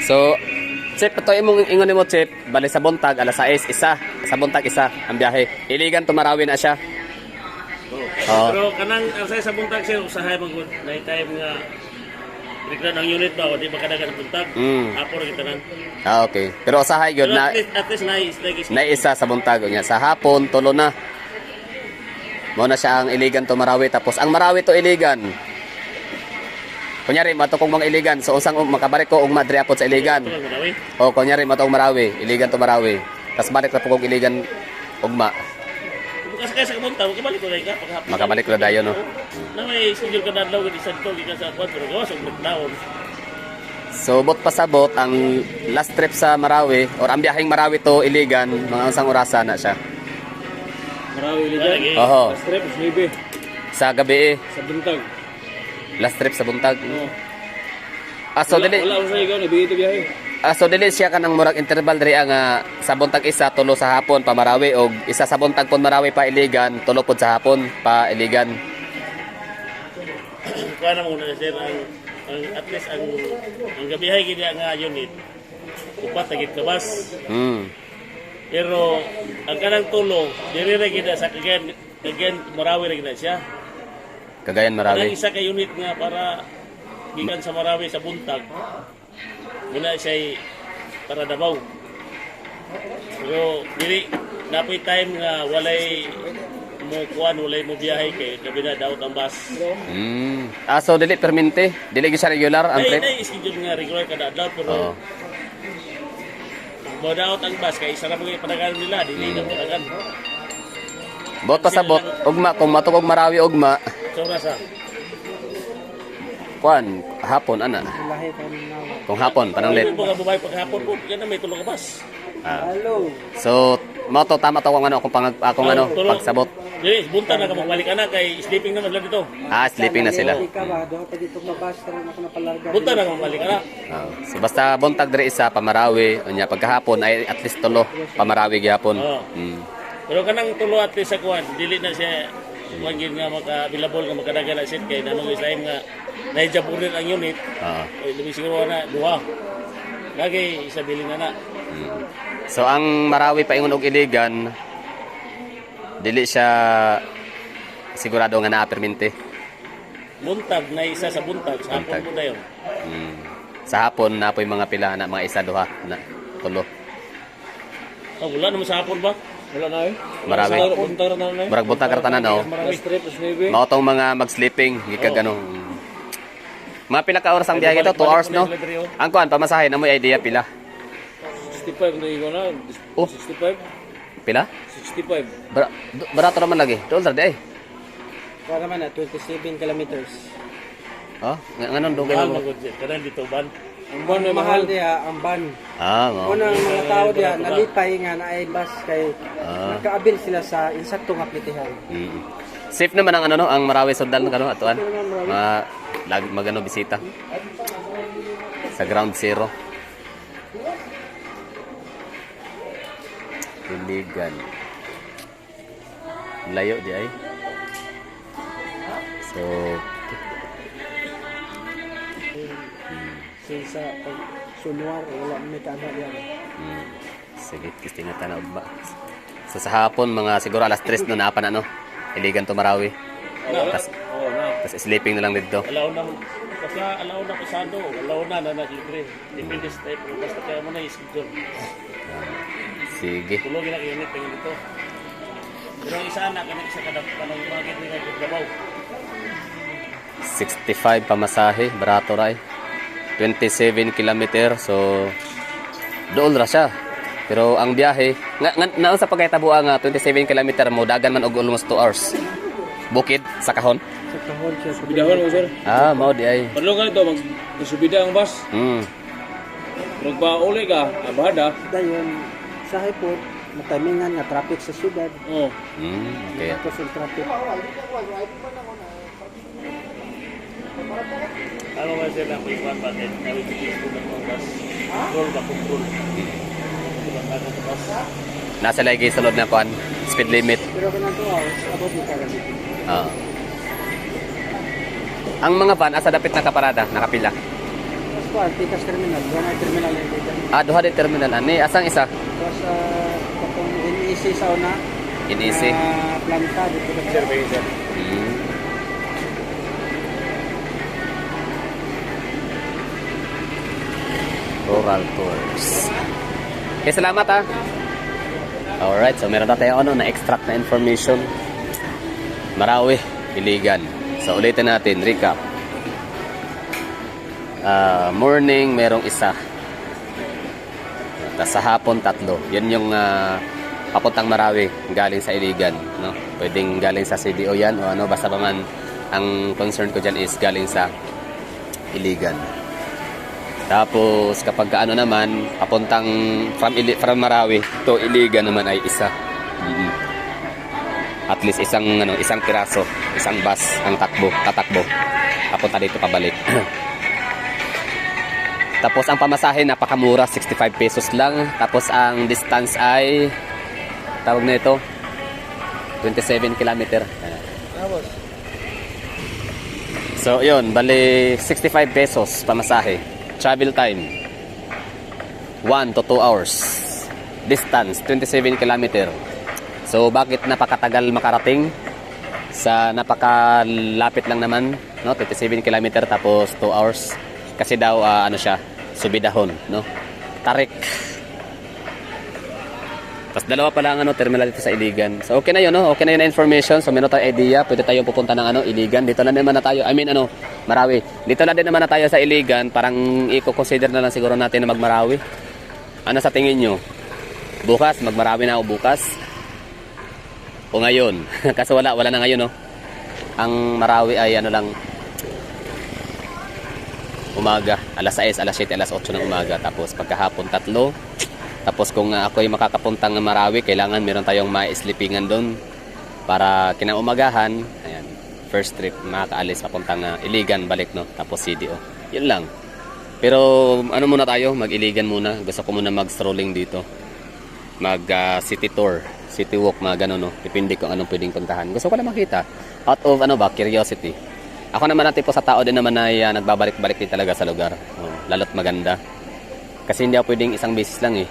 So, Chip, ito imong ingon mo, Chip, bali sa buntag, alas 6, isa. Sa buntag, isa, ang biyahe. Iligan, tumarawi na siya. Oh. Pero kanang asay sa buntag siya, usahay magod. Na time nga, bigla ng unit ba, o di ba kadagan ng buntag? Hapon kita nan. Okay. Pero usahay yun na, at least na isa sa buntag niya. Sa hapon, tulo na. Muna siya ang iligan tumarawi. Tapos, ang marawi to iligan. Kunyari, mato kong mga iligan. So, usang makabalik ko, madri apot sa iligan. O, kunyari, mato kong marawi. Iligan to marawi. Tapos, balik na po kong iligan ugma. Bukas kaya sa buntag, makabalik ko na ka. Makabalik ko na dayo, no? Na may schedule ka na daw, isang to, gikan sa kwan, pero gawas, ang nagdaon. So, bot pasabot, ang last trip sa Marawi, or ang biyaheng Marawi to, iligan, mga unsang orasa na siya. Marawi iligan? Oho. Last trip, maybe. Sa gabi Sa buntag. Last trip sa buntag. Oo. So dili. Wala ko sa ikaw, nabigay ito biyahe. So dili siya kanang murag interval diri nga sa buntag isa tulo sa hapon pa Marawi og isa sa buntag pon Marawi pa iligan, tulo pod sa hapon pa iligan. Kuha na muna sir, at least ang gabihay gini nga unit, upat na kabas. Pero ang kanang tulo, diri ra gid sa again Marawi ra gid siya. Cagayan Marawi. Ang isa ka unit nga para gikan sa Marawi sa buntag. Muna siya para Davao. Pero dili napoy time nga walay mo kuan, walay mo biyahe kay gabi na daot ang bus. So dili permente, dili gyud siya regular ang trip. Ay schedule nga regular kada adlaw pero mo daot ang bus kay isa ra mo padagan nila, dili na padagan. Bot pasabot ugma kung matukog Marawi ugma. Sobra sa Kuan hapon ana. Kung hapon pananglit. Mga babae paghapon po, yan na may tulong ka bus. So mo to tama to kung ano akong ano pagsabot. Dili, bunta na ka magbalik ana kay sleeping naman lang dito. Sleeping na sila. Bunta na ka magbalik ana. So basta buntag diri isa pamarawi unya pagkahapon ay at least tulo pamarawi gyapon. Pero kanang tulo at least sa kuan, dili na siya kuan gid nga maka-available nga makadagan na seat kay namang time nga naijaburin ang unit. Lubi siguro na duha. Lagi isa bilin na. So ang Marawi pa ingon og iligan dili siya sigurado nga naa permente. Buntag na isa sa buntag sa hapon mo dayon. Sa hapon na po'y mga pila na mga isa duha na tulo. Wala naman sa hapon ba? Wala na eh. Marawi. Buntag na na eh. Murag buntag kartanan no. Last trip, maybe. Mao tong mga mag-sleeping gikag ano. Mga pila ka oras ang biyahe ito? 2 hours no? Ang kuan pamasahe na mo idea pila. 65 na ikaw na. 65? Pila? 65. Barato naman lagi. Doon di ay. Kaya naman na 27 kilometers. Nganon dugay Mahal mo. magod kanan dito ban. Ang ban na Mahal mahal. diya ang ban. Mao. Unang mga tao diya nalipay nga na ay bus kay nagkaabil sila sa insakto nga plitihan. Safe naman ang ano no, ang Marawi Sundan kano atuan. Magano bisita. Sa ground zero. Iligan. Layo di ay. So Sa sunwar wala may kaano yan. sige, kistingatan na ba. So sa hapon mga siguro alas 3 no naapa na no. Iligan to Marawi. Tas sleeping na lang dito. Alaw na kasi alaw na pasado, alaw na libre. Depende sa type basta kaya mo na i-schedule. Sige. Tulo gina unit tingin dito. Pero isa na kana isa kada kanang market ni Davao. 65 pamasahe, barato ray. 27 kilometer, so dool ra siya. Pero ang biyahe, naon sa pagkahitabo nga 27 kilometer mo dagan man og almost 2 hours. Bukid sa kahon. Sa kahon siya. Subidahan mo sir. Mao di ay. Padlo ka ito, magsubida ang bus. Magpa-uli ka, abada. Dayon sa hipot matamingan nga traffic sa syudad. Okay. Tapos yung traffic. Ano ba sila na kuan ba din? Nawi dito ko ng bus. Control ba control. Nasa lagi sulod na kuan, speed limit. Pero kanang 2 hours abot ni kagabi. Ang mga van asa dapit nakaparada, nakapila. kuan Tikas Terminal, doon ay terminal iligan. Duha di terminal ani asang isa Tapos katong NEC sa una. NEC. Planta dito sa Observation. Rural tours. Okay, salamat ha. Alright, so meron na tayo na-extract na information. Marawi, Iligan. So ulitin natin, recap. Morning, merong isa. Tapos sa hapon, 3. Yan yung papuntang Marawi, galing sa Iligan. No? Pwedeng galing sa CDO yan o ano, basta pa man ang concern ko dyan is galing sa Iligan. Tapos kapag naman papuntang from Marawi to Iligan naman ay isa. At least isang piraso, isang bus ang tatakbo. Papunta dito pabalik. Tapos ang pamasahe napakamura, 65 pesos lang. Tapos ang distance ay tawag na ito 27 kilometer. So yun, bali 65 pesos pamasahe. Travel time 1 to 2 hours. Distance 27 kilometer. So bakit napakatagal makarating? Sa napakalapit lang naman, no? 27 kilometer tapos 2 hours. Kasi daw siya, subidahon, no? Tarik. Tapos dalawa pa lang terminal dito sa Iligan. So okay na 'yon, no? Okay na 'yung information. So meron tayong idea, pwede tayong pupunta ng Iligan. Dito na naman na tayo. Marawi. Dito na din naman na tayo sa Iligan. Parang i-consider na lang siguro natin na magmarawi. Ano sa tingin nyo? Bukas, magmarawi na ako bukas. O ngayon. Kasi wala na ngayon, no? Ang Marawi ay lang umaga, alas 6, alas 7, alas 8 ng umaga. Tapos pagkahapon 3. Tapos kung ako ay makakapuntang Marawi, kailangan meron tayong ma-sleepingan doon para kinaumagahan. Ayan, first trip, makakaalis papuntang Iligan, balik, no? Tapos CDO. Yun lang. Pero muna tayo, mag-Iligan muna. Gusto ko muna mag-strolling dito. City tour, city walk, mga gano'n, no? Depende kung anong pwedeng puntahan. Gusto ko lang makita. Out of curiosity. Ako naman natin po sa tao din naman ay nagbabalik-balik din talaga sa lugar. Lalo't maganda. Kasi hindi ako pwedeng isang beses lang eh.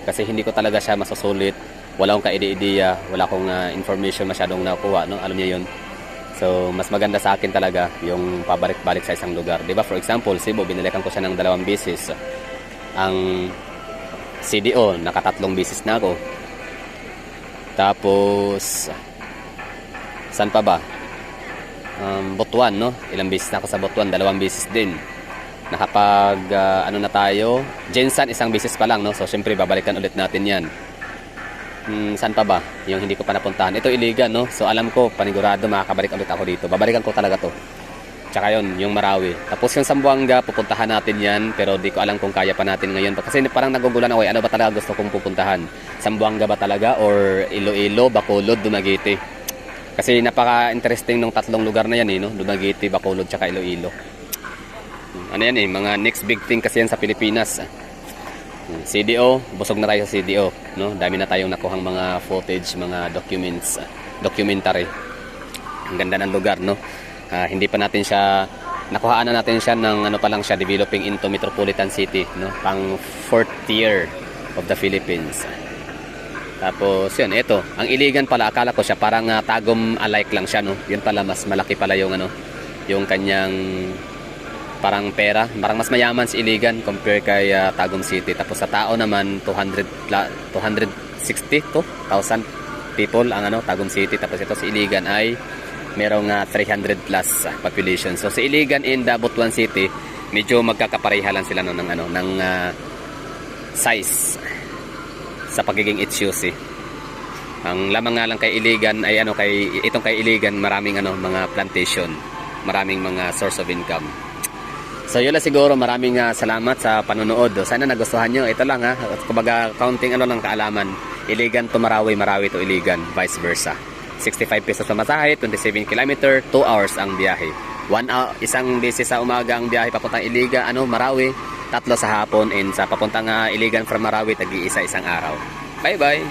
Kasi hindi ko talaga siya masusulit. Wala akong kaide-ideya, wala akong information masyadong nakuha, no? Alam niyo 'yun. So, mas maganda sa akin talaga yung pabalik-balik sa isang lugar. 'Di ba? For example, Cebu, binalikan ko siya ng 2 beses. Ang CDO, nakatatlong beses na ako. Tapos saan pa ba? Butuan, no? Ilang beses na ako sa Butuan, 2 beses din. Nakapag na tayo, Jensan isang beses pa lang, no? So syempre babalikan ulit natin 'yan. Saan pa ba? Yung hindi ko pa napuntahan. Ito Iligan, no? So alam ko panigurado makakabalik ulit ako dito. Babalikan ko talaga 'to. Tsaka 'yon, yung Marawi. Tapos yung Zamboanga, pupuntahan natin 'yan, pero di ko alam kung kaya pa natin ngayon. Kasi parang nagugulan ako, ano ba talaga gusto kong pupuntahan? Zamboanga ba talaga or Iloilo, Bacolod, Dumaguete? Kasi napaka-interesting ng 3 lugar na 'yan, no? Dumaguete, Bacolod, tsaka Iloilo. Ano yan mga next big thing kasi yan sa Pilipinas. CDO, busog na tayo sa CDO, no? Dami na tayong nakuhang mga footage, mga documents, documentary. Ang ganda ng lugar, no? Hindi pa natin siya nakuhaan na natin siya ng pa lang siya, developing into metropolitan city, no? Pang 4th year of the Philippines. Tapos yun, ito, ang Iligan pala, akala ko siya parang Tagum alike lang siya, no? Yun pala, mas malaki pala yung yung kanyang parang pera, parang mas mayaman si Iligan compare kay Tagum City. Tapos sa tao naman 260,000 people ang Tagum City. Tapos ito si Iligan ay merong 300 plus population. So si Iligan and Butuan City medyo magkakapareha lang sila ng size sa pagiging HUC. Ang lamang nga lang kay Iligan ay itong kay Iligan maraming mga plantation, maraming mga source of income. So yun lang siguro, maraming salamat sa panonood. Sana nagustuhan nyo. Ito lang kumbaga counting lang kaalaman. Iligan to Marawi, Marawi to Iligan, vice versa. 65 pesos sa masahe, 27 km, 2 hours ang biyahe. 1 hour, isang beses sa umaga ang biyahe papuntang Iligan, Marawi, 3 sa hapon, and sa papuntang Iligan from Marawi, tag-iisa isang araw. Bye bye!